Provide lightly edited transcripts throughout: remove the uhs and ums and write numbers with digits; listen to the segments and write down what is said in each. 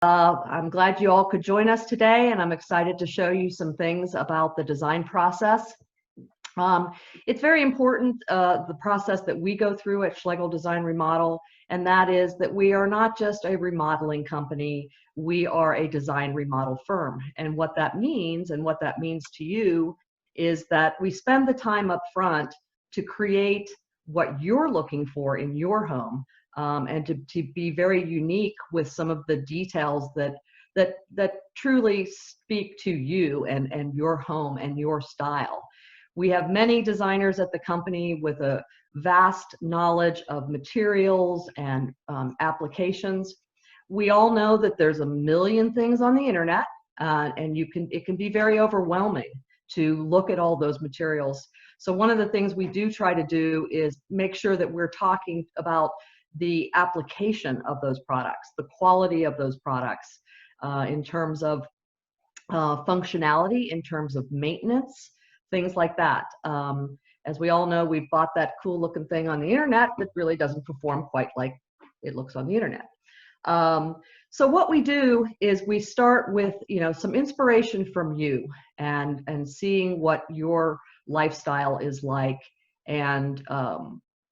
I'm glad you all could join us today, and I'm excited to show you some things about the design process. It's very important, the process that we go through at Schloegel Design Remodel, and that is that we are not just a remodeling company, we are a design remodel firm. And what that means to you is that we spend the time up front to create what you're looking for in your home. And to be very unique with some of the details that truly speak to you and your home and your style. We have many designers at the company with a vast knowledge of materials and applications. We all know that there's a million things on the internet, and it can be very overwhelming to look at all those materials. So one of the things we do try to do is make sure that we're talking about the application of those products, the quality of those products, in terms of functionality, in terms of maintenance, things like that. As we all know, we've bought that cool looking thing on the internet that really doesn't perform quite like it looks on the internet. So what we do is we start with, some inspiration from you and seeing what your lifestyle is like, and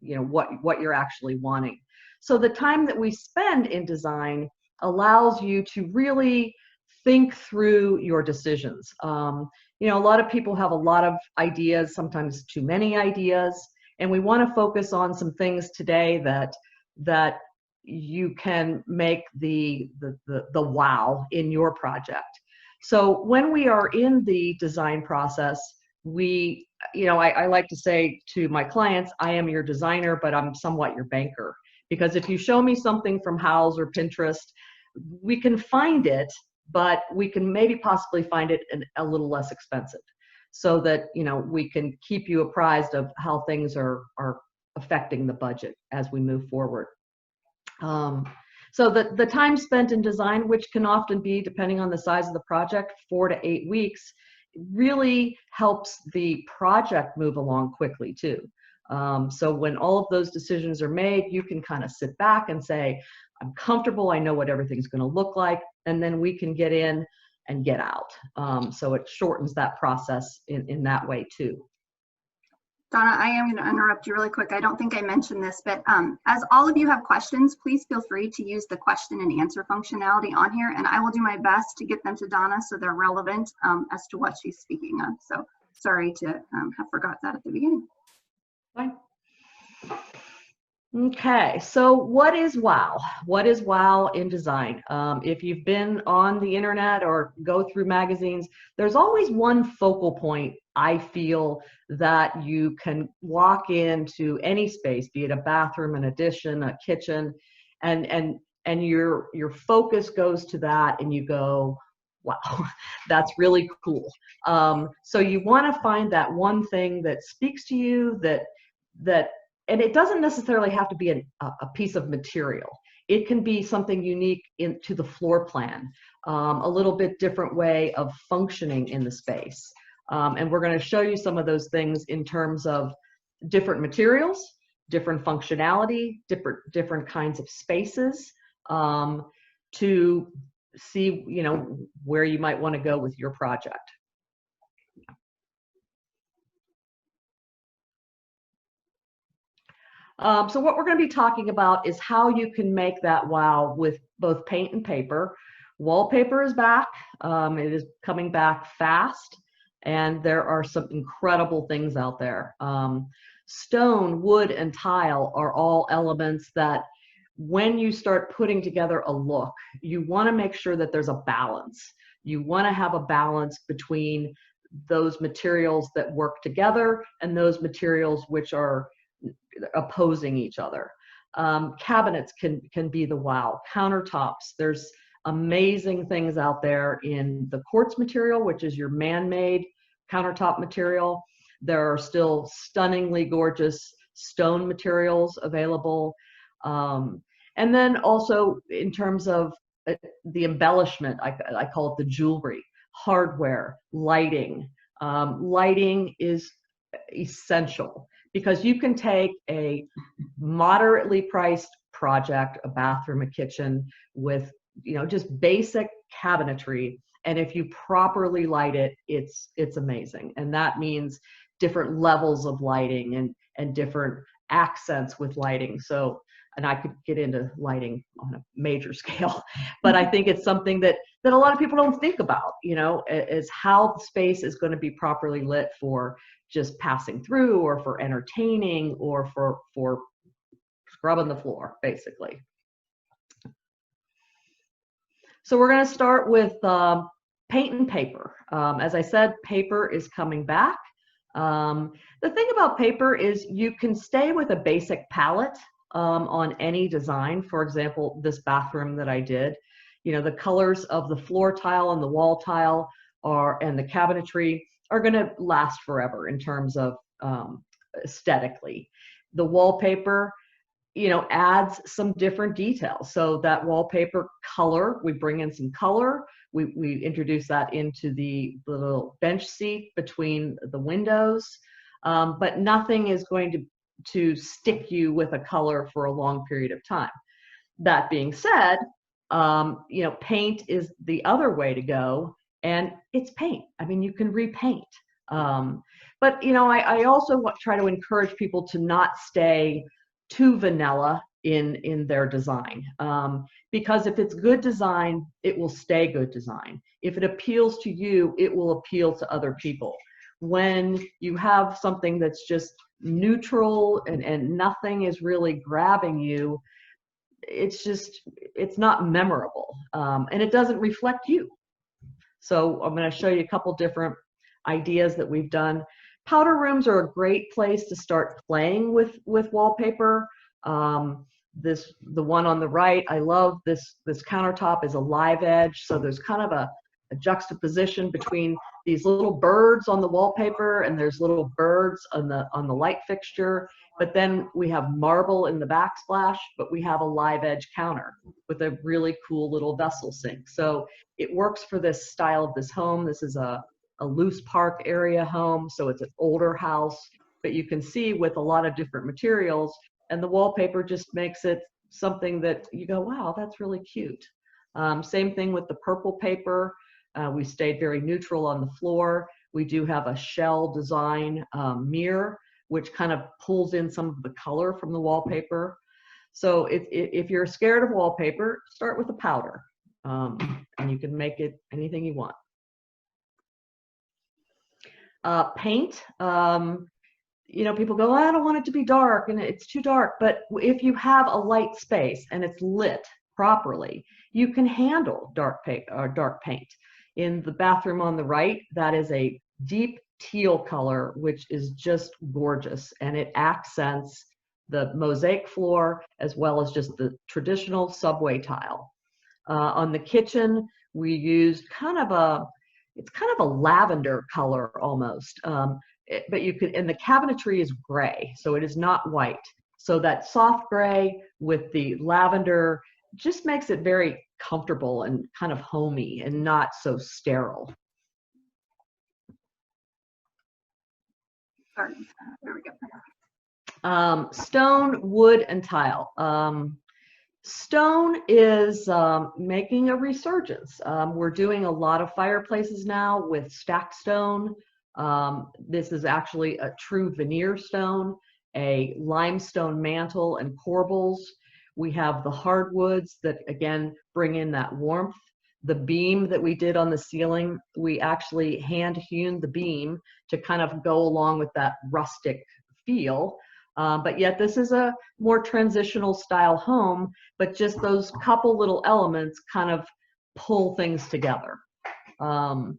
what you're actually wanting. So the time that we spend in design allows you to really think through your decisions. A lot of people have a lot of ideas, sometimes too many ideas, and we want to focus on some things today that you can make the wow in your project. So when we are in the design process, I like to say to my clients, I am your designer, but I'm somewhat your banker. Because if you show me something from Houzz or Pinterest, we can find it, but we can maybe possibly find it a little less expensive, so that we can keep you apprised of how things are affecting the budget as we move forward. So the time spent in design, which can often be, depending on the size of the project, 4 to 8 weeks, really helps the project move along quickly too. So when all of those decisions are made, you can kind of sit back and say, I'm comfortable, I know what everything's going to look like, and then we can get in and get out. So it shortens that process in that way too. Donna, I am going to interrupt you really quick. I don't think I mentioned this, but as all of you have questions, please feel free to use the question and answer functionality on here, and I will do my best to get them to Donna so they're relevant as to what she's speaking of. So sorry to have forgot that at the beginning. Fine. Okay, so what is wow? What is wow in design? If you've been on the internet or go through magazines, there's always one focal point, I feel, that you can walk into any space, be it a bathroom, an addition, a kitchen, and your focus goes to that, and you go, wow, that's really cool. So you want to find that one thing that speaks to you, and it doesn't necessarily have to be a piece of material. It can be something unique to the floor plan, a little bit different way of functioning in the space. And we're going to show you some of those things in terms of different materials, different functionality, different kinds of spaces, to see where you might want to go with your project. So what we're going to be talking about is how you can make that wow with both paint and paper. Wallpaper is back. It is coming back fast, and there are some incredible things out there. Stone, wood, and tile are all elements that when you start putting together a look, you want to make sure that there's a balance. You want to have a balance between those materials that work together and those materials which are opposing each other. Cabinets can be the wow. Countertops, there's amazing things out there in the quartz material, which is your man-made countertop material. There are still stunningly gorgeous stone materials available. And then also in terms of the embellishment, I call it the jewelry, hardware, lighting. Lighting is essential, because you can take a moderately priced project, a bathroom, a kitchen, with you know, just basic cabinetry. And if you properly light it, it's amazing. And that means different levels of lighting and different accents with lighting. So, and I could get into lighting on a major scale, but I think it's something that a lot of people don't think about, you know, is how the space is going to be properly lit for just passing through, or for entertaining, or for scrubbing the floor, basically. So we're going to start with paint and paper. As I said, paper is coming back. The thing about paper is you can stay with a basic palette on any design. For example, this bathroom that I did, you know, the colors of the floor tile and the wall tile and the cabinetry are going to last forever in terms of aesthetically. The wallpaper, you know, adds some different details. So that wallpaper color, we bring in some color. We introduce that into the little bench seat between the windows, but nothing is going to stick you with a color for a long period of time. That being said, you know, paint is the other way to go, and it's paint. I mean, you can repaint. But, you know, I also try to encourage people to not stay too vanilla in their design, because if it's good design, it will stay good design. If it appeals to you, it will appeal to other people. When you have something that's just neutral and nothing is really grabbing you, it's not memorable, and it doesn't reflect you. So I'm going to show you a couple different ideas that we've done. Powder rooms are a great place to start playing with wallpaper. The one on the right, I love this countertop is a live edge, so there's kind of a juxtaposition between these little birds on the wallpaper, and there's little birds on the light fixture. But then we have marble in the backsplash, but we have a live edge counter with a really cool little vessel sink. So it works for this style of this home. This is a loose park area home, so it's an older house, but you can see with a lot of different materials, and the wallpaper just makes it something that you go, wow, that's really cute. Same thing with the purple paper. We stayed very neutral on the floor. We do have a shell design mirror, which kind of pulls in some of the color from the wallpaper. So if you're scared of wallpaper, start with a powder, and you can make it anything you want. Paint, you know, people go, I don't want it to be dark and it's too dark. But if you have a light space and it's lit properly, you can handle dark paint. In the bathroom on the right, that is a deep teal color, which is just gorgeous, and it accents the mosaic floor as well as just the traditional subway tile. On the kitchen, we used it's kind of a lavender color almost, but you could, and the cabinetry is gray, so it is not white. So that soft gray with the lavender just makes it very comfortable and kind of homey and not so sterile. Sorry, there we go. Stone, wood, and tile. Stone is making a resurgence. We're doing a lot of fireplaces now with stacked stone. This is actually a true veneer stone, a limestone mantle and corbels. We have the hardwoods that, again, bring in that warmth. The beam that we did on the ceiling, we actually hand-hewn the beam to kind of go along with that rustic feel. But yet this is a more transitional style home, but just those couple little elements kind of pull things together. And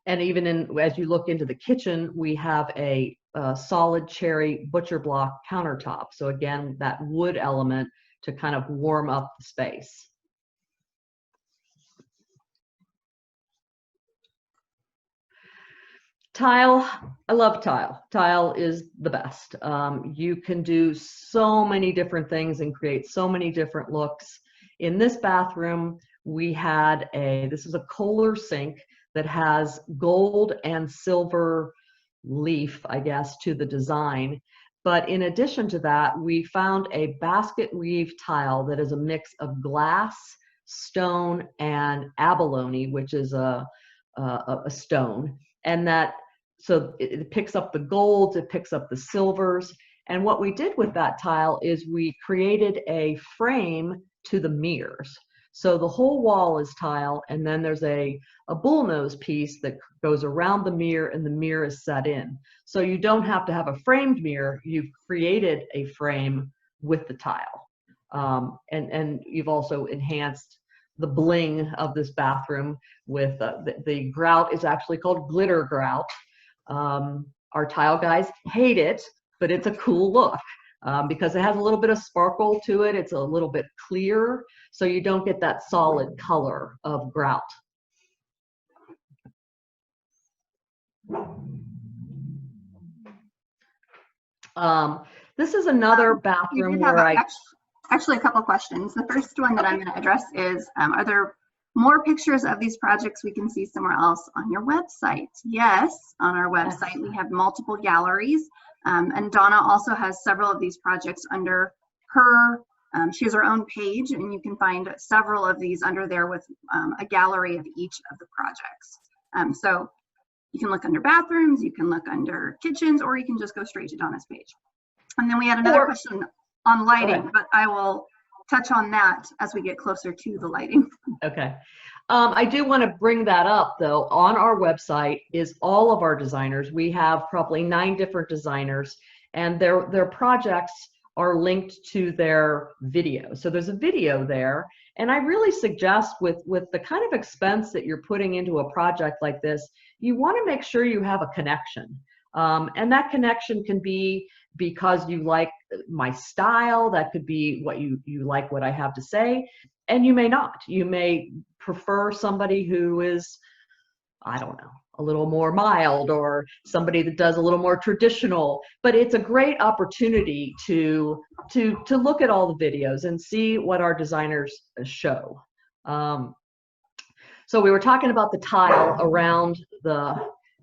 even as you look into the kitchen, we have a solid cherry butcher block countertop. So again, that wood element to kind of warm up the space. Tile, I love tile. Tile is the best. You can do so many different things and create so many different looks. In this bathroom, we had this is a Kohler sink that has gold and silver leaf, I guess, to the design. But in addition to that, we found a basket weave tile that is a mix of glass, stone, and abalone, which is a stone. And that, so it picks up the golds, it picks up the silvers. And what we did with that tile is we created a frame to the mirrors. So the whole wall is tile, and then there's a bullnose piece that goes around the mirror, and the mirror is set in. So you don't have to have a framed mirror, you've created a frame with the tile. And you've also enhanced the bling of this bathroom with the grout is actually called glitter grout. Our tile guys hate it, but it's a cool look because it has a little bit of sparkle to it. It's a little bit clear, so you don't get that solid color of grout. This is another bathroom where actually a couple questions. The first one that I'm going to address is, are there more pictures of these projects we can see somewhere else on your website? Yes, on our website we have multiple galleries, and Donna also has several of these projects under her, she has her own page, and you can find several of these under there with a gallery of each of the projects. So you can look under bathrooms, you can look under kitchens, or you can just go straight to Donna's page. And then we had another question on lighting, but I will touch on that as we get closer to the lighting. Okay. I do want to bring that up, though. On our website is all of our designers. We have probably 9 different designers, and their projects are linked to their video. So there's a video there, and I really suggest with the kind of expense that you're putting into a project like this, you want to make sure you have a connection. And that connection can be because you like my style, that could be what you like what I have to say, and you may not. You may prefer somebody who is, I don't know, a little more mild, or somebody that does a little more traditional, but it's a great opportunity to look at all the videos and see what our designers show. So we were talking about the tile around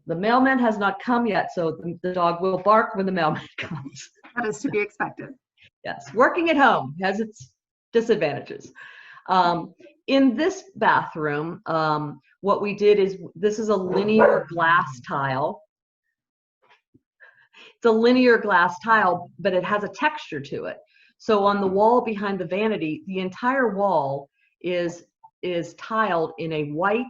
the mailman has not come yet, so the dog will bark when the mailman comes. That is to be expected. Yes, working at home has its disadvantages. In this bathroom, what we did is, this is a linear glass tile. It's a linear glass tile, but it has a texture to it. So on the wall behind the vanity, the entire wall is tiled in a white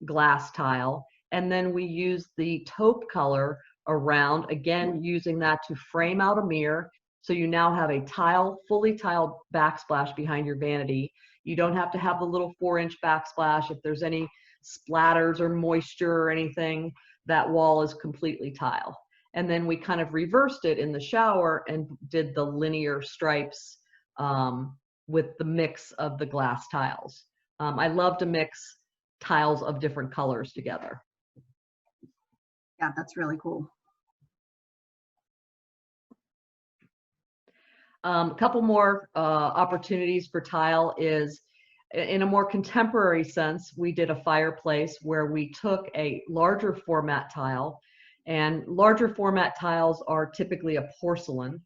glass tile, and then we use the taupe color around, again using that to frame out a mirror. So you now have a fully tiled backsplash behind your vanity. You don't have to have the little 4-inch backsplash. If there's any splatters or moisture or anything, that wall is completely tile. And then we kind of reversed it in the shower and did the linear stripes with the mix of the glass tiles. I love to mix tiles of different colors together. Yeah, that's really cool. A couple more opportunities for tile is, in a more contemporary sense, we did a fireplace where we took a larger format tile, and larger format tiles are typically a porcelain.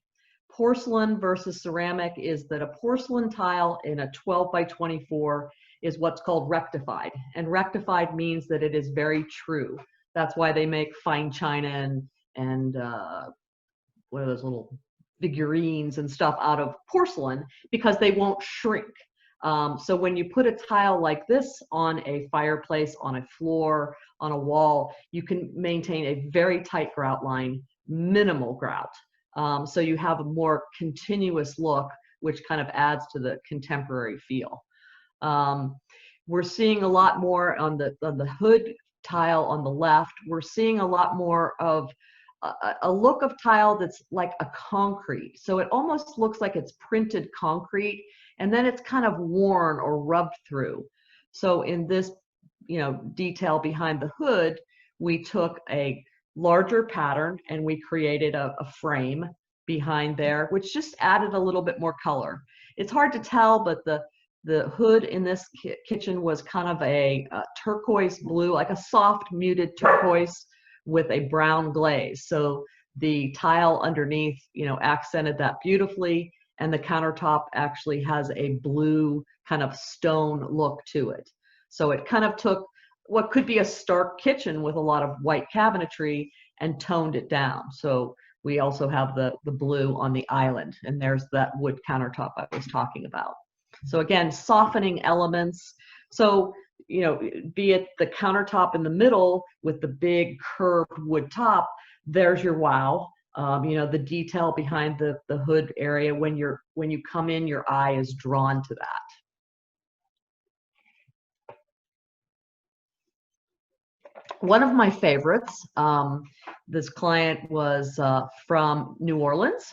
Porcelain versus ceramic is that a porcelain tile in a 12 by 24 is what's called rectified, and rectified means that it is very true. That's why they make fine china and what are those little figurines and stuff out of porcelain, because they won't shrink. So when you put a tile like this on a fireplace, on a floor, on a wall, you can maintain a very tight grout line, minimal grout. So you have a more continuous look, which kind of adds to the contemporary feel. We're seeing a lot more on the hood tile on the left. We're seeing a lot more of a look of tile that's like a concrete. So it almost looks like it's printed concrete, and then it's kind of worn or rubbed through. So in this, detail behind the hood, we took a larger pattern and we created a frame behind there, which just added a little bit more color. It's hard to tell, but the hood in this kitchen was kind of a turquoise blue, like a soft muted turquoise with a brown glaze. So the tile underneath, accented that beautifully. and the countertop actually has a blue kind of stone look to it. So it kind of took what could be a stark kitchen with a lot of white cabinetry and toned it down. So we also have the blue on the island, and there's that wood countertop I was talking about. So again, softening elements. So, you know, be it the countertop in the middle with the big curved wood top, there's your wow. You know, the detail behind the hood area, when you come in, your eye is drawn to that. One of my favorites, this client was from New Orleans.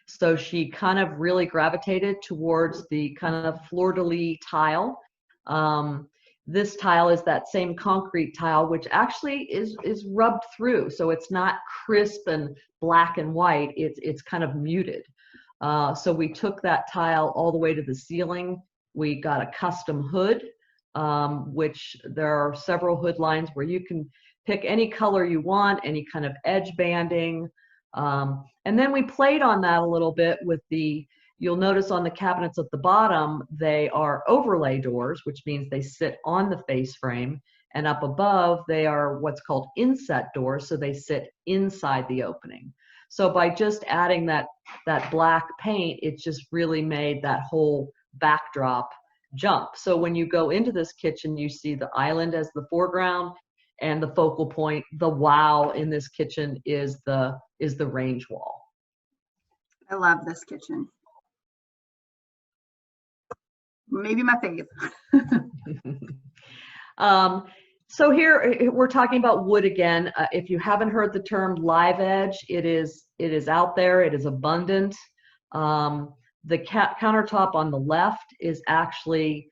So she kind of really gravitated towards the kind of fleur-de-lis tile. This tile is that same concrete tile, which actually is rubbed through. So it's not crisp and black and white, it's kind of muted. So we took that tile all the way to the ceiling. We got a custom hood, which there are several hood lines where you can pick any color you want, any kind of edge banding. And then we played on that a little bit with you'll notice on the cabinets at the bottom, they are overlay doors, which means they sit on the face frame. And up above, they are what's called inset doors, so they sit inside the opening. So by just adding that black paint, it just really made that whole backdrop jump. So when you go into this kitchen, you see the island as the foreground, and the focal point, the wow in this kitchen is the range wall. I love this kitchen. Maybe my fave. So here we're talking about wood again. If you haven't heard the term live edge, it is out there. It is abundant. The countertop on the left is actually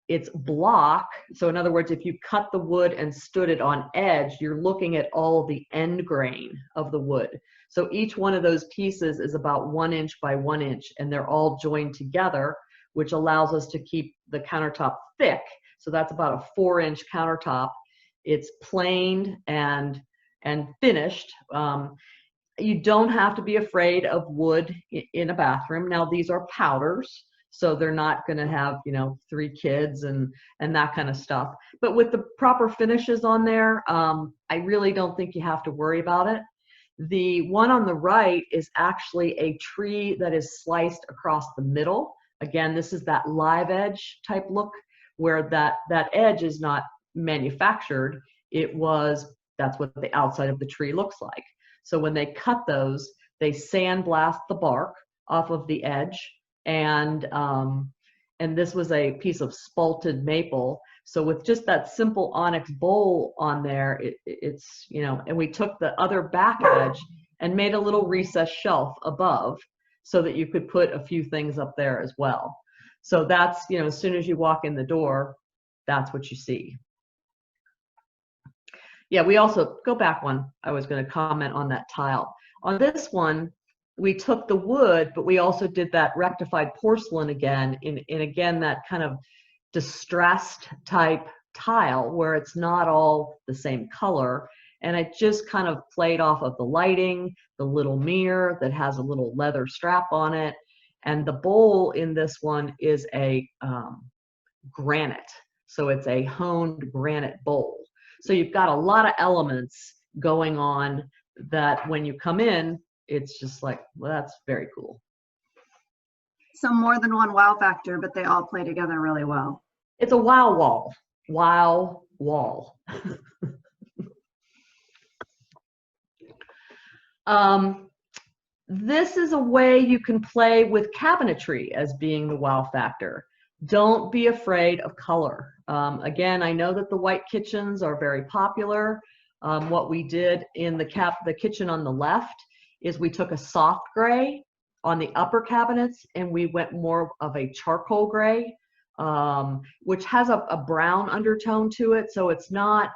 it's block. So in other words, if you cut the wood and stood it on edge, you're looking at all the end grain of the wood. So each one of those pieces is about 1 inch by 1 inch, and they're all joined together, which allows us to keep the countertop thick. So that's about a 4-inch countertop. It's planed and finished. You don't have to be afraid of wood in a bathroom. Now these are powders, so they're not going to have, you know, 3 kids and that kind of stuff. But with the proper finishes on there, I really don't think you have to worry about it. The one on the right is actually a tree that is sliced across the middle. Again, this is that live edge type look, where that edge is not manufactured. That's what the outside of the tree looks like. So when they cut those, they sandblast the bark off of the edge, and this was a piece of spalted maple. So with just that simple onyx bowl on there, it's, you know, and we took the other back edge and made a little recessed shelf above so that you could put a few things up there as well. So that's, you know, as soon as you walk in the door, that's what you see. Yeah, we also, go back one, I was going to comment on that tile. On this one, we took the wood, but we also did that rectified porcelain again, in again, that kind of distressed type tile where it's not all the same color. And I just kind of played off of the lighting, the little mirror that has a little leather strap on it. And the bowl in this one is a granite. So it's a honed granite bowl. So you've got a lot of elements going on that when you come in, it's just like, well, that's very cool. So more than one wow factor, but they all play together really well. It's a wow wall. Wow wall. This is a way you can play with cabinetry as being the wow factor. Don't be afraid of color. Again, I know that the white kitchens are very popular. What we did in the kitchen on the left is we took a soft gray on the upper cabinets and we went more of a charcoal gray, which has a brown undertone to it. So it's not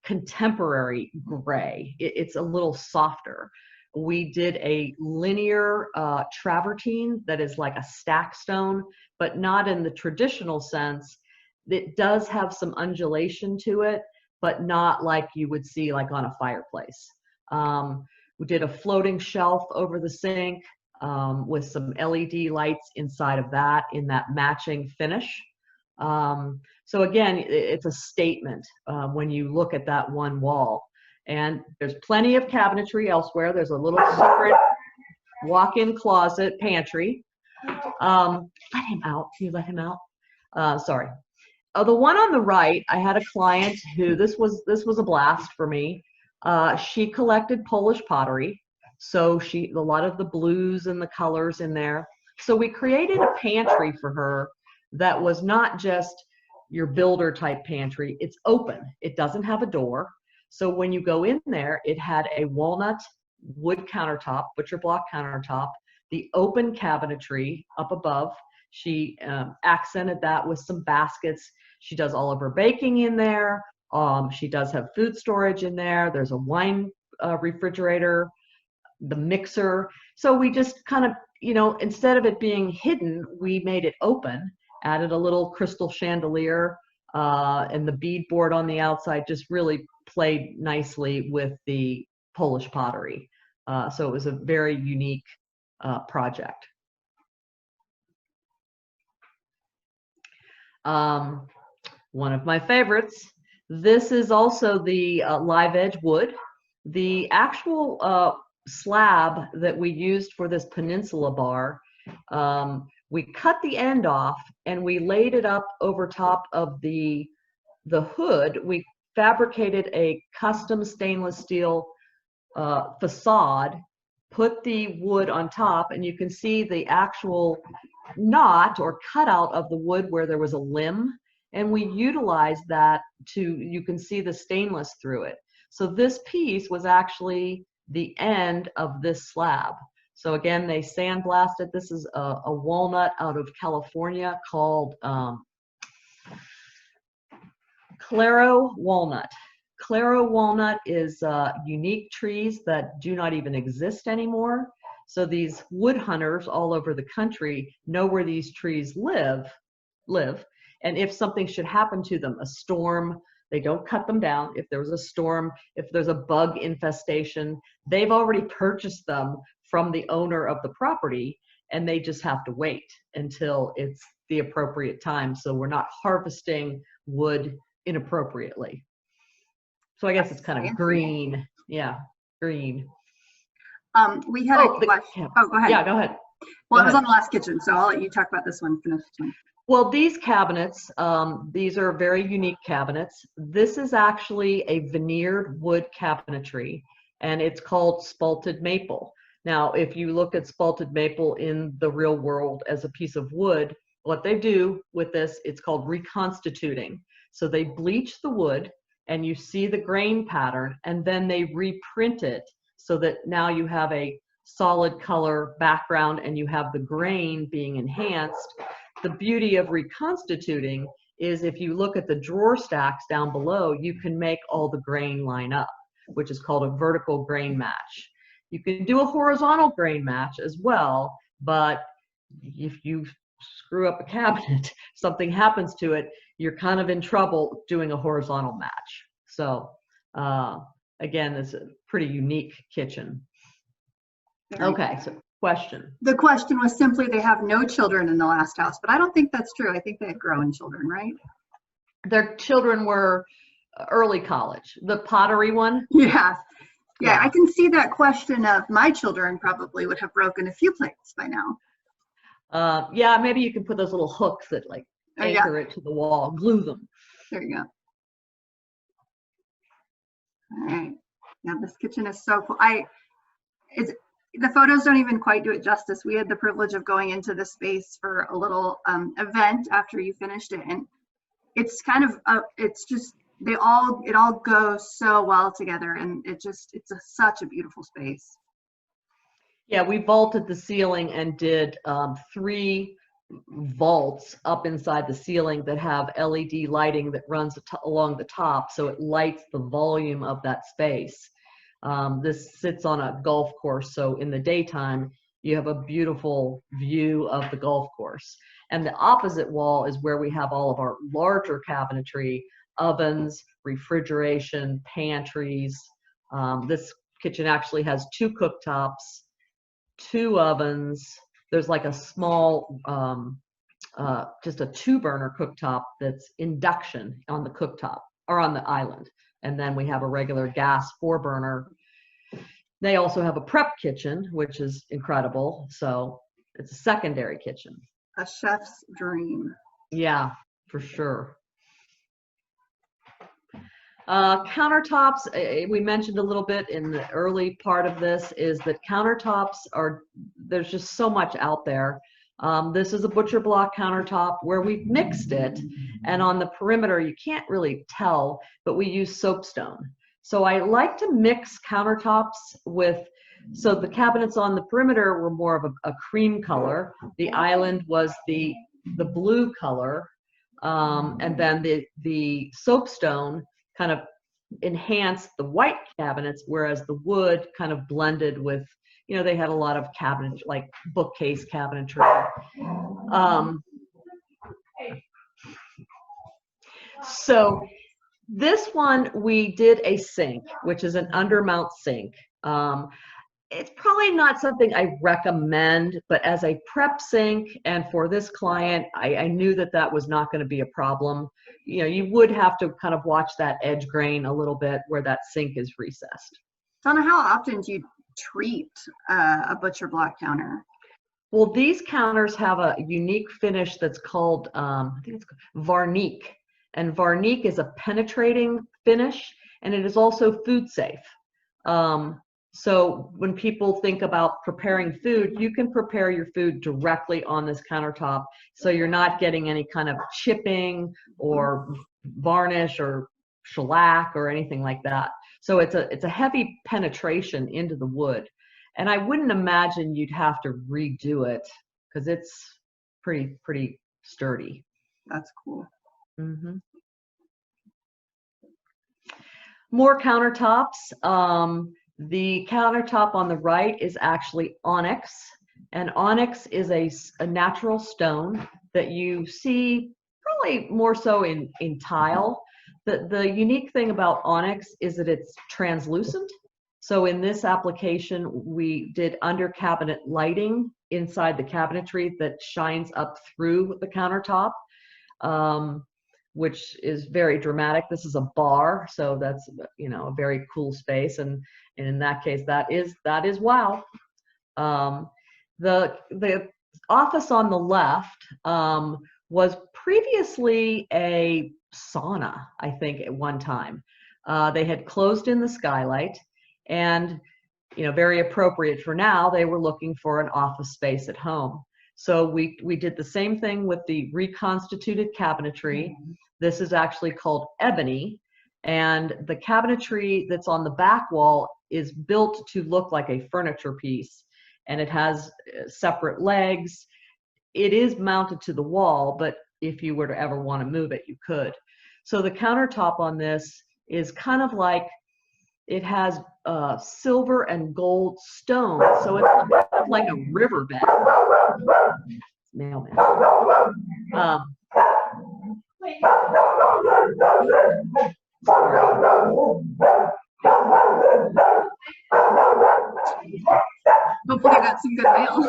contemporary gray. It's a little softer. We did a linear travertine that is like a stack stone, but not in the traditional sense. It does have some undulation to it, but not like you would see like on a fireplace. We did a floating shelf over the sink. with some LED lights inside of that in that matching finish. So again, it's a statement when you look at that one wall. And there's plenty of cabinetry elsewhere. There's a little secret walk-in closet pantry. Let him out. Can you let him out? Sorry. The one on the right, I had a client who this was a blast for me. She collected Polish pottery, so a lot of the blues and the colors in there. So we created a pantry for her that was not just your builder type pantry. It's open. It doesn't have a door. So when you go in there, it had a walnut wood countertop, butcher block countertop, the open cabinetry up above. She accented that with some baskets. She does all of her baking in there. She does have food storage in there. There's a wine refrigerator, the mixer. So we just kind of, you know, instead of it being hidden, we made it open, added a little crystal chandelier, and the beadboard on the outside just really played nicely with the Polish pottery. So it was a very unique project. One of my favorites. This is also the live edge wood. The actual slab that we used for this peninsula bar, we cut the end off and we laid it up over top of the hood. We fabricated a custom stainless steel facade, put the wood on top, and you can see the actual knot or cutout of the wood where there was a limb, and we utilized that you can see the stainless through it. So this piece was actually the end of this slab. So again, they sandblasted. This is a walnut out of California called Claro walnut. Claro walnut is unique trees that do not even exist anymore. So these wood hunters all over the country know where these trees live. And if something should happen to them, a storm, they don't cut them down. If there was a storm, if there's a bug infestation, they've already purchased them from the owner of the property, and they just have to wait until it's the appropriate time. So we're not harvesting wood inappropriately. So I guess it's kind of green. Yeah, green. We had a question. Oh, go ahead. Yeah, go ahead. Well, it was on the last kitchen, so I'll let you talk about this one. Finish this one. Well, these cabinets, these are very unique cabinets. This is actually a veneered wood cabinetry, and it's called spalted maple. Now, if you look at spalted maple in the real world as a piece of wood, what they do with this, it's called reconstituting. So they bleach the wood, and you see the grain pattern, and then they reprint it so that now you have a solid color background and you have the grain being enhanced. The beauty of reconstituting is if you look at the drawer stacks down below, you can make all the grain line up, which is called a vertical grain match. You can do a horizontal grain match as well, but if you screw up a cabinet, something happens to it, you're kind of in trouble doing a horizontal match. So again, it's a pretty unique kitchen. Okay, so question. The question was simply, they have no children in the last house, but I don't think that's true. I think they had grown children, right? Their children were early college. The pottery one? Yeah. Yeah, I can see that question of my children probably would have broken a few plates by now. Yeah, maybe you can put those little hooks that like anchor it to the wall, glue them. There you go. All right. Yeah, this kitchen is so cool. The photos don't even quite do it justice. We had the privilege of going into the space for a little event after you finished it, and it's kind of it's just it all goes so well together, and it's such a beautiful space. Yeah, we vaulted the ceiling and did 3 vaults up inside the ceiling that have LED lighting that runs along the top, so it lights the volume of that space. This sits on a golf course, so in the daytime you have a beautiful view of the golf course. And the opposite wall is where we have all of our larger cabinetry, ovens, refrigeration, pantries. This kitchen actually has 2 cooktops, 2 ovens. There's like a small, just a 2-burner cooktop that's induction on the cooktop or on the island. And then we have a regular gas 4-burner. They also have a prep kitchen, which is incredible. So it's a secondary kitchen. A chef's dream. Yeah, for sure. Countertops, we mentioned a little bit in the early part of this, is that countertops there's just so much out there. This is a butcher block countertop where we've mixed it, and on the perimeter you can't really tell, but we use soapstone. So I like to mix countertops with, so the cabinets on the perimeter were more of a cream color, the island was the blue color, and then the soapstone kind of enhanced the white cabinets, whereas the wood kind of blended with, you know, they had a lot of cabinet, like bookcase cabinetry. So this one, we did a sink, which is an undermount sink. It's probably not something I recommend, but as a prep sink and for this client, I knew that that was not going to be a problem. You know, you would have to kind of watch that edge grain a little bit where that sink is recessed. Donna, how often do you treat a butcher block counter? Well, these counters have a unique finish that's called, I think it's called Varnique. And Varnique is a penetrating finish, and it is also food safe. So when people think about preparing food, you can prepare your food directly on this countertop, so you're not getting any kind of chipping or varnish or shellac or anything like that. So it's a heavy penetration into the wood, and I wouldn't imagine you'd have to redo it because it's pretty sturdy. That's cool. Mm-hmm. More countertops. The countertop on the right is actually onyx, and onyx is a natural stone that you see probably more so in tile. The unique thing about onyx is that it's translucent. So in this application, we did under cabinet lighting inside the cabinetry that shines up through the countertop, which is very dramatic. This is a bar, so that's, you know, a very cool space, and in that case, that is wow. The office on the left was previously a sauna, I think, at one time. They had closed in the skylight, and, you know, very appropriate for now, they were looking for an office space at home. So we did the same thing with the reconstituted cabinetry. This is actually called ebony, and the cabinetry that's on the back wall is built to look like a furniture piece, and it has separate legs. It is mounted to the wall, but if you were to ever want to move it, you could. So the countertop on this is kind of like, it has silver and gold stone, so it's kind of like a riverbed. Mailman. Hopefully I got some good mail.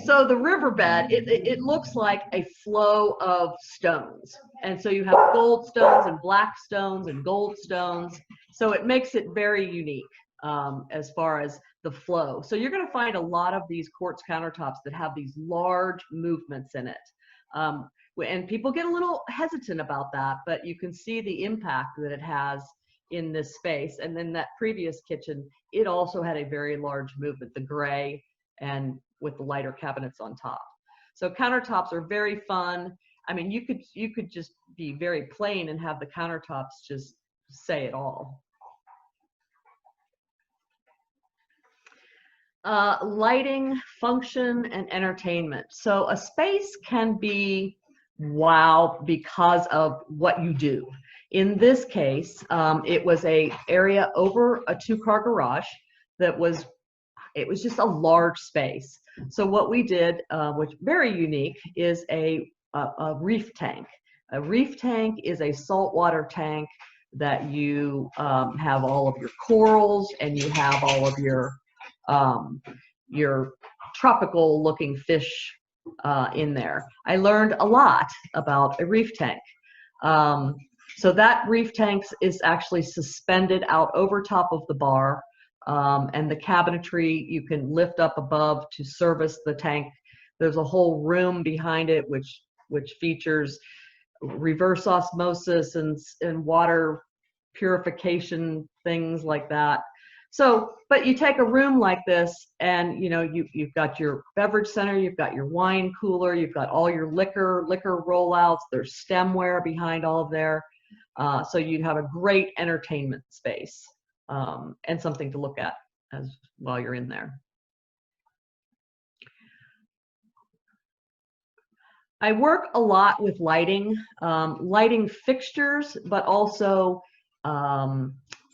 So the riverbed, it looks like a flow of stones. And so you have gold stones and black stones and gold stones. So it makes it very unique as far as the flow. So you're going to find a lot of these quartz countertops that have these large movements in it. And people get a little hesitant about that, but you can see the impact that it has in this space. And then that previous kitchen, it also had a very large movement, the gray and with the lighter cabinets on top. So countertops are very fun. I mean, you could just be very plain and have the countertops just say it all. Lighting, function, and entertainment. So a space can be wow because of what you do. In this case, it was an area over a 2-car garage that was, it was just a large space. So what we did, which very unique, is a reef tank. A reef tank is a saltwater tank that you have all of your corals and you have all of your tropical looking fish in there. I learned a lot about a reef tank. So that reef tank is actually suspended out over top of the bar, and the cabinetry you can lift up above to service the tank. There's a whole room behind it which features reverse osmosis and water purification, things like that. So, but you take a room like this and you've got your beverage center, you've got your wine cooler, you've got all your liquor rollouts, there's stemware behind all of there. So you have a great entertainment space and something to look at while you're in there. I work a lot with lighting, lighting fixtures, but also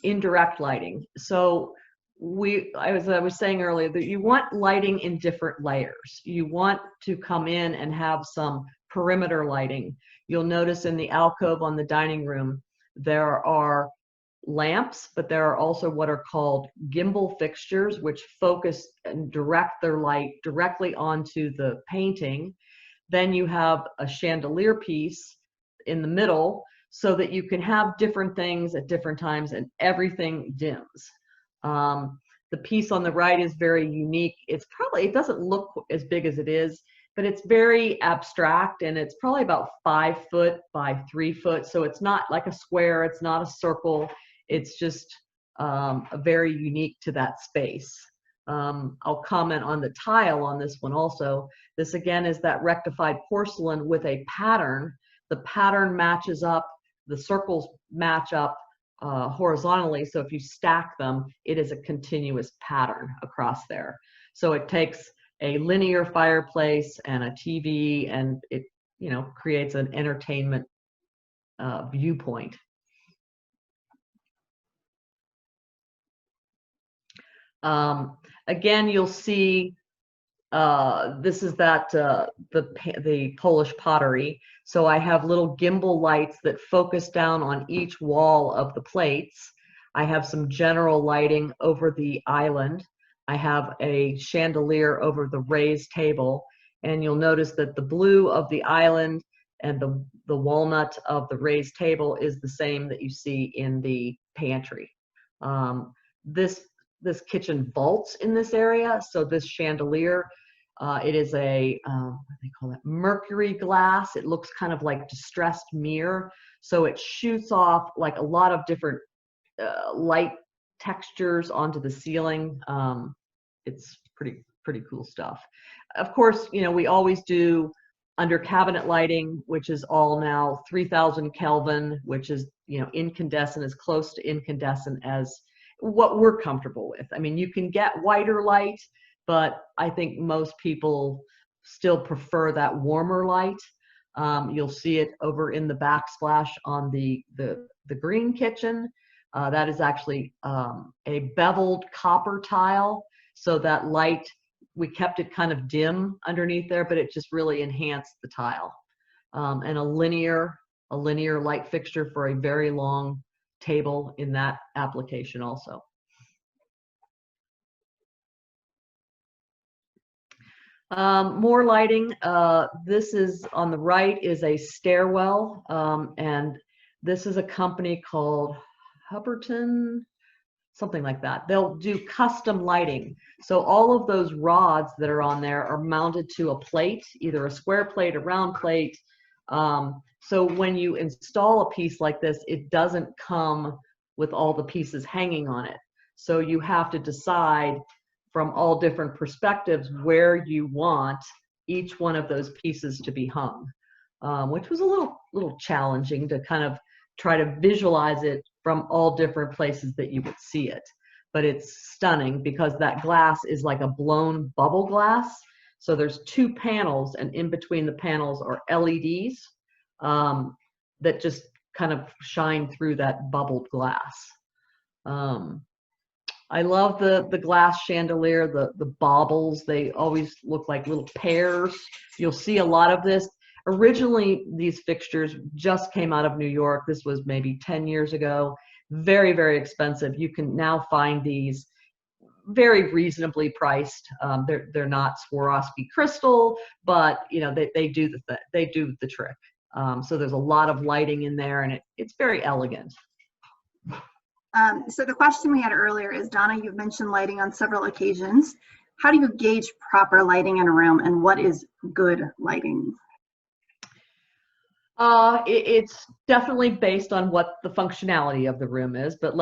indirect lighting. So I was saying earlier that you want lighting in different layers. You want to come in and have some perimeter lighting. You'll notice in the alcove on the dining room, there are lamps, but there are also what are called gimbal fixtures, which focus and direct their light directly onto the painting. Then you have a chandelier piece in the middle so that you can have different things at different times and everything dims. The piece on the right is very unique. It doesn't look as big as it is, but it's very abstract and it's probably about 5 foot by 3 foot. So it's not like a square, it's not a circle. It's just very unique to that space. I'll comment on the tile on this one also. This again is that rectified porcelain with a pattern. The pattern matches up, the circles match up horizontally. So if you stack them, it is a continuous pattern across there. So it takes a linear fireplace and a TV and it creates an entertainment viewpoint. Again, you'll see this is the Polish pottery. So I have little gimbal lights that focus down on each wall of the plates. I have some general lighting over the island. I have a chandelier over the raised table. And you'll notice that the blue of the island and the walnut of the raised table is the same that you see in the pantry. This kitchen vaults in this area, so this chandelier, it is a, what do they call it, mercury glass. It looks kind of like distressed mirror, so it shoots off like a lot of different light textures onto the ceiling. It's pretty cool stuff. Of course, we always do under cabinet lighting, which is all now 3000 Kelvin, which is, incandescent, as close to incandescent as what we're comfortable with. I mean, you can get whiter light, but I think most people still prefer that warmer light. You'll see it over in the backsplash on the green kitchen. That is actually a beveled copper tile. So that light, we kept it kind of dim underneath there, but it just really enhanced the tile. And a linear light fixture for a very long table in that application also. More lighting. This is on the right is a stairwell, and this is a company called Huberton, something like that. They'll do custom lighting. So all of those rods that are on there are mounted to a plate, either a square plate, a round plate. So when you install a piece like this, it doesn't come with all the pieces hanging on it. So you have to decide from all different perspectives where you want each one of those pieces to be hung, which was a little challenging to kind of try to visualize it from all different places that you would see it. But it's stunning because that glass is like a blown bubble glass. So there's 2 panels, and in between the panels are LEDs that just kind of shine through that bubbled glass. I love the glass chandelier, the baubles. They always look like little pears. You'll see a lot of this. Originally, these fixtures just came out of New York. This was maybe 10 years ago. Very, very expensive. You can now find these very reasonably priced. They're not Swarovski crystal, but you know they do the trick. So there's a lot of lighting in there, and it's very elegant. So the question we had earlier is, Donna, you've mentioned lighting on several occasions. How do you gauge proper lighting in a room, and what is good lighting? It's definitely based on what the functionality of the room is, but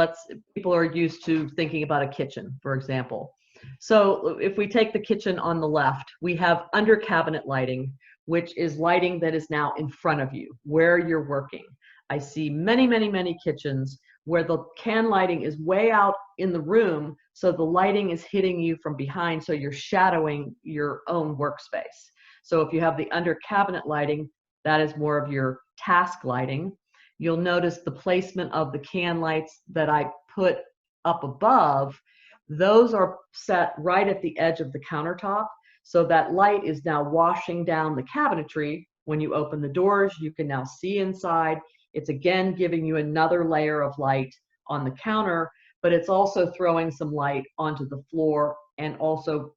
people are used to thinking about a kitchen, for example. So if we take the kitchen on the left, we have under cabinet lighting, which is lighting that is now in front of you, where you're working. I see many, many, many kitchens where the can lighting is way out in the room, so the lighting is hitting you from behind, so you're shadowing your own workspace. So if you have the under cabinet lighting, that is more of your task lighting. You'll notice the placement of the can lights that I put up above. Those are set right at the edge of the countertop. So that light is now washing down the cabinetry. When you open the doors, you can now see inside. It's again giving you another layer of light on the counter, but it's also throwing some light onto the floor and also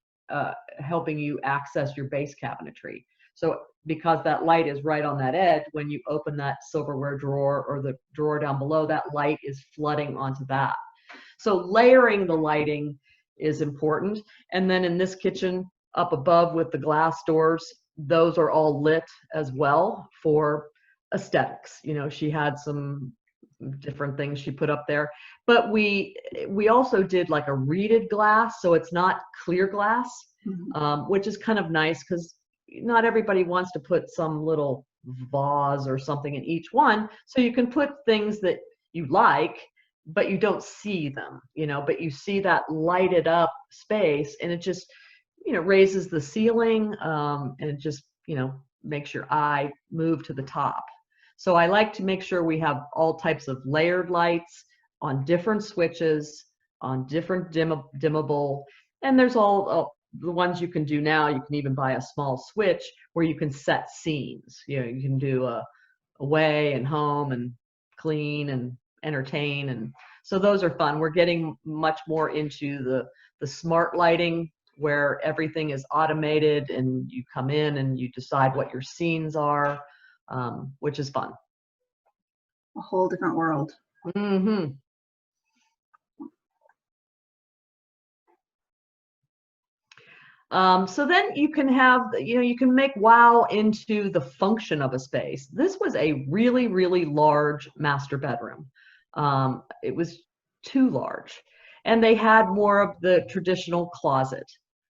helping you access your base cabinetry. So because that light is right on that edge, when you open that silverware drawer or the drawer down below, that light is flooding onto that. So layering the lighting is important. And then in this kitchen up above with the glass doors, those are all lit as well for aesthetics. You know, she had some different things she put up there, but we also did like a reeded glass, so it's not clear glass, which is kind of nice because not everybody wants to put some little vase or something in each one. So you can put things that you like, but you don't see them, you know, but you see that lighted up space, and it just, you know, raises the ceiling, and it just, you know, makes your eye move to the top. So I like to make sure we have all types of layered lights on different switches, on different dimmable, and there's all the ones you can do now. You can even buy a small switch where you can set scenes. You know, you can do away and home and clean and entertain, and so those are fun. We're getting much more into the smart lighting where everything is automated and you come in and you decide what your scenes are, which is fun. A whole different world. Mm-hmm. So then you can have, you know, you can make wow into the function of a space. This was a really, really large master bedroom. It was too large, and they had more of the traditional closet.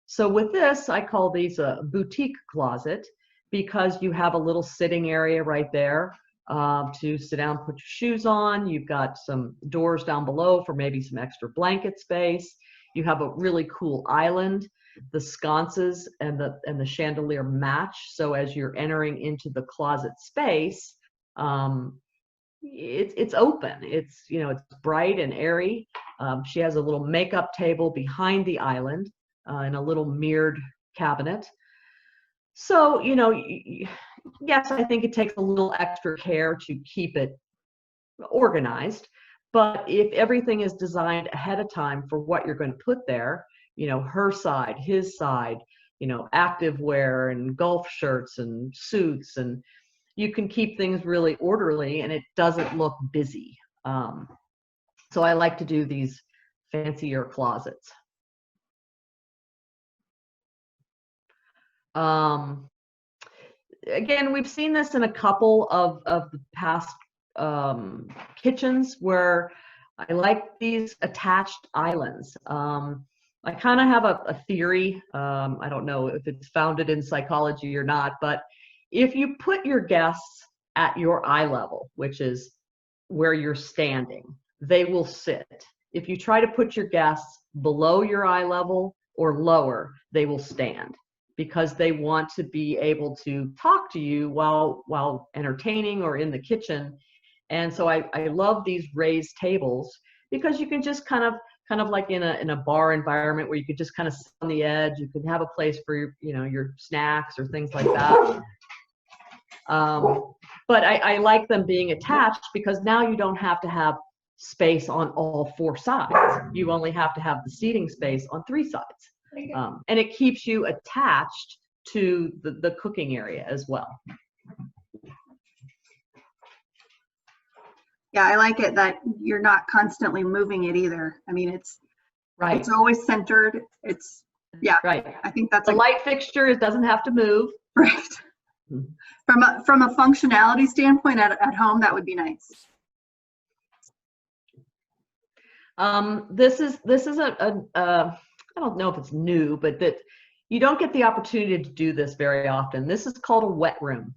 So with this, I call these a boutique closet because you have a little sitting area right there to sit down, put your shoes on. You've got some doors down below for maybe some extra blanket space. You have a really cool island. The sconces and the chandelier match. So as you're entering into the closet space, it's open. It's, you know, it's bright and airy. She has a little makeup table behind the island and a little mirrored cabinet. So, you know, yes, I think it takes a little extra care to keep it organized, but if everything is designed ahead of time for what you're going to put there, you know, her side, his side, you know, activewear and golf shirts and suits, and you can keep things really orderly and it doesn't look busy. So I like to do these fancier closets. Again, we've seen this in a couple of the past kitchens where I like these attached islands. I kind of have a theory. I don't know if it's founded in psychology or not, but if you put your guests at your eye level, which is where you're standing, they will sit. If you try to put your guests below your eye level or lower, they will stand because they want to be able to talk to you while entertaining or in the kitchen. And so I love these raised tables because you can just kind of like in a bar environment where you could just kind of sit on the edge. You could have a place for your, you know, your snacks or things like that. But I like them being attached because now you don't have to have space on all 4 sides. You only have to have the seating space on 3 sides. And it keeps you attached to the cooking area as well. Yeah, I like it that you're not constantly moving it either. I mean, it's Right. It's always centered. It's, yeah, Right. I think that's The light fixture, it doesn't have to move. right. From a functionality standpoint at home, that would be nice. This is I don't know if it's new, but that you don't get the opportunity to do this very often. This is called a wet room.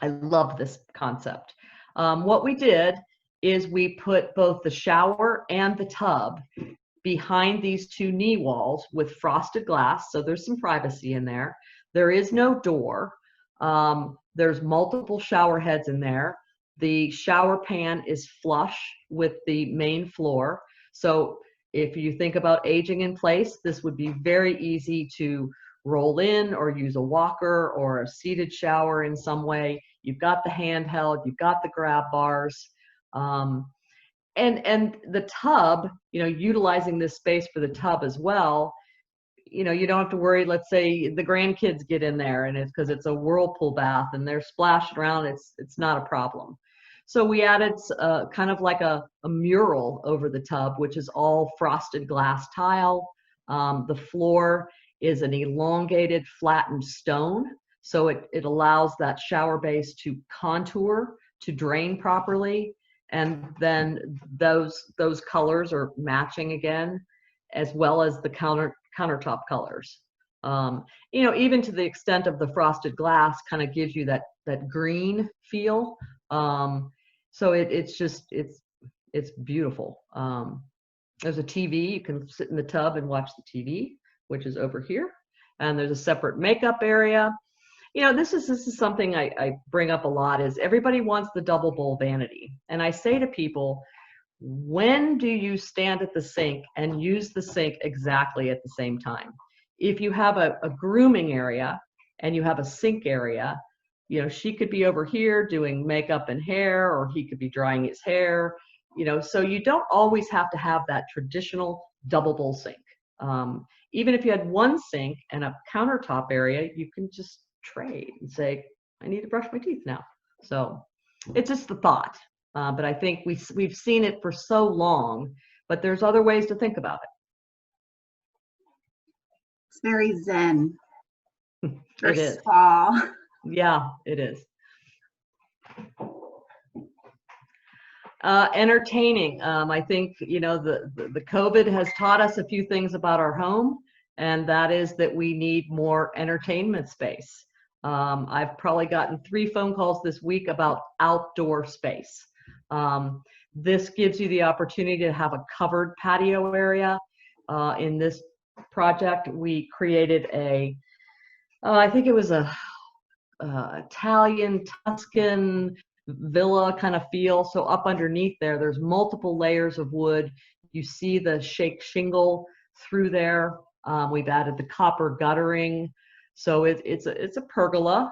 I love this concept. What we did is we put both the shower and the tub behind these 2 knee walls with frosted glass, so there's some privacy in there. There is no door. There's multiple shower heads in there. The shower pan is flush with the main floor. So if you think about aging in place, this would be very easy to roll in or use a walker or a seated shower in some way. You've got the handheld, you've got the grab bars. And the tub, you know, utilizing this space for the tub as well, you know, you don't have to worry, let's say the grandkids get in there and it's because it's a whirlpool bath and they're splashing around, it's not a problem. So we added kind of like a mural over the tub, which is all frosted glass tile. The floor is an elongated flattened stone. So it allows that shower base to contour, to drain properly. And then those colors are matching again, as well as the countertop colors. You know, even to the extent of the frosted glass kind of gives you that green feel. So it's beautiful. There's a TV, you can sit in the tub and watch the TV, which is over here. And there's a separate makeup area. You know, this is something I bring up a lot is everybody wants the double bowl vanity. And I say to people, when do you stand at the sink and use the sink exactly at the same time? If you have a grooming area and you have a sink area, you know, she could be over here doing makeup and hair, or he could be drying his hair, you know, so you don't always have to have that traditional double bowl sink. Even if you had one sink and a countertop area, you can just trade and say, I need to brush my teeth now. So it's just the thought. But I think we've seen it for so long, but there's other ways to think about it. It's very zen. It is. Spa. Yeah, it is. Entertaining. I think, you know, the COVID has taught us a few things about our home, and that is that we need more entertainment space. I've probably gotten 3 phone calls this week about outdoor space. This gives you the opportunity to have a covered patio area. In this project, we created I think it was a Italian, Tuscan villa kind of feel. So up underneath there's multiple layers of wood. You see the shake shingle through there. We've added the copper guttering. So it's a pergola.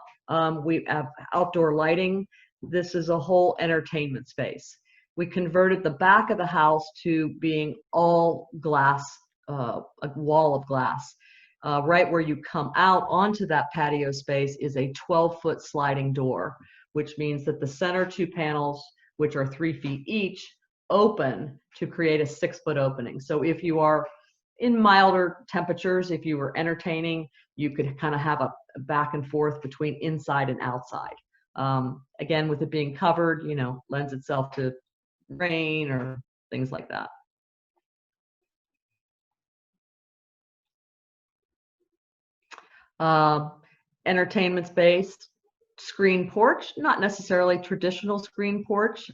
We have outdoor lighting. This is a whole entertainment space. We converted the back of the house to being all glass, a wall of glass. Right where you come out onto that patio space is a 12-foot sliding door, which means that the center 2 panels, which are 3 feet each, open to create a 6-foot opening. So if you are in milder temperatures, if you were entertaining, you could kind of have a back and forth between inside and outside. Again, with it being covered, you know, lends itself to rain or things like that. Entertainment space, screen porch, not necessarily traditional screen porch.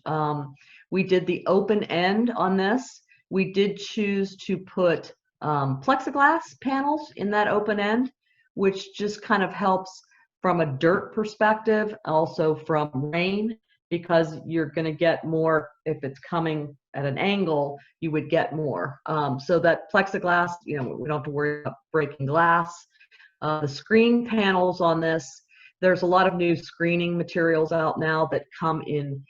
We did the open end on this. We did choose to put plexiglass panels in that open end, which just kind of helps from a dirt perspective, also from rain, because you're going to get more if it's coming at an angle, you would get more. So that plexiglass, you know, we don't have to worry about breaking glass. The screen panels on this, There's a lot of new screening materials out now that come in,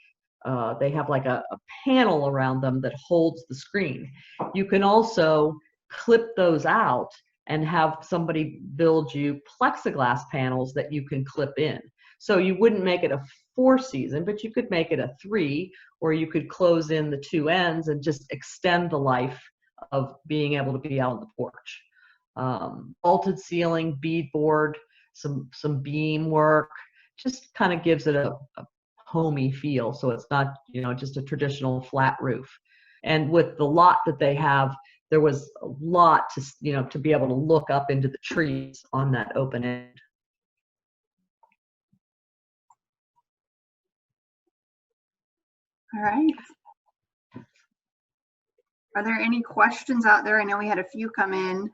they have like a panel around them that holds the screen. You can also clip those out and have somebody build you plexiglass panels that you can clip in. So you wouldn't make it a 4-season, but you could make it a 3, or you could close in the 2 ends and just extend the life of being able to be out on the porch. Vaulted ceiling, beadboard, some beam work, just kind of gives it a homey feel. So it's not, you know, just a traditional flat roof. And with the lot that they have, there was a lot to, you know, to be able to look up into the trees on that open end. All right. Are there any questions out there? I know we had a few come in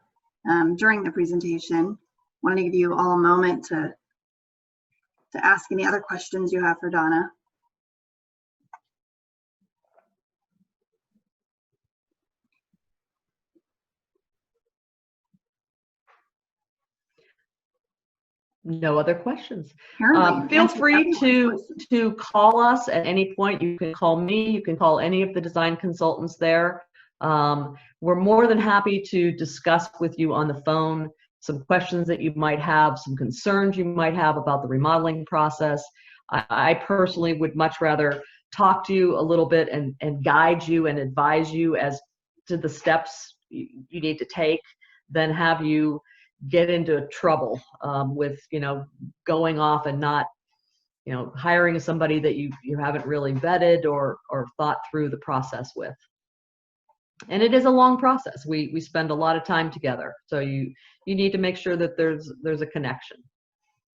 during the presentation. Wanted to give you all a moment to ask any other questions you have for Donna. No other questions. Apparently, Feel free to call us at any point. You can call me, you can call any of the design consultants there. We're more than happy to discuss with you on the phone some questions that you might have, some concerns you might have about the remodeling process. I personally would much rather talk to you a little bit and guide you and advise you as to the steps you need to take than have you get into trouble with, you know, going off and not, you know, hiring somebody that you haven't really vetted or thought through the process with. And it is a long process. We spend a lot of time together, so you need to make sure that there's a connection.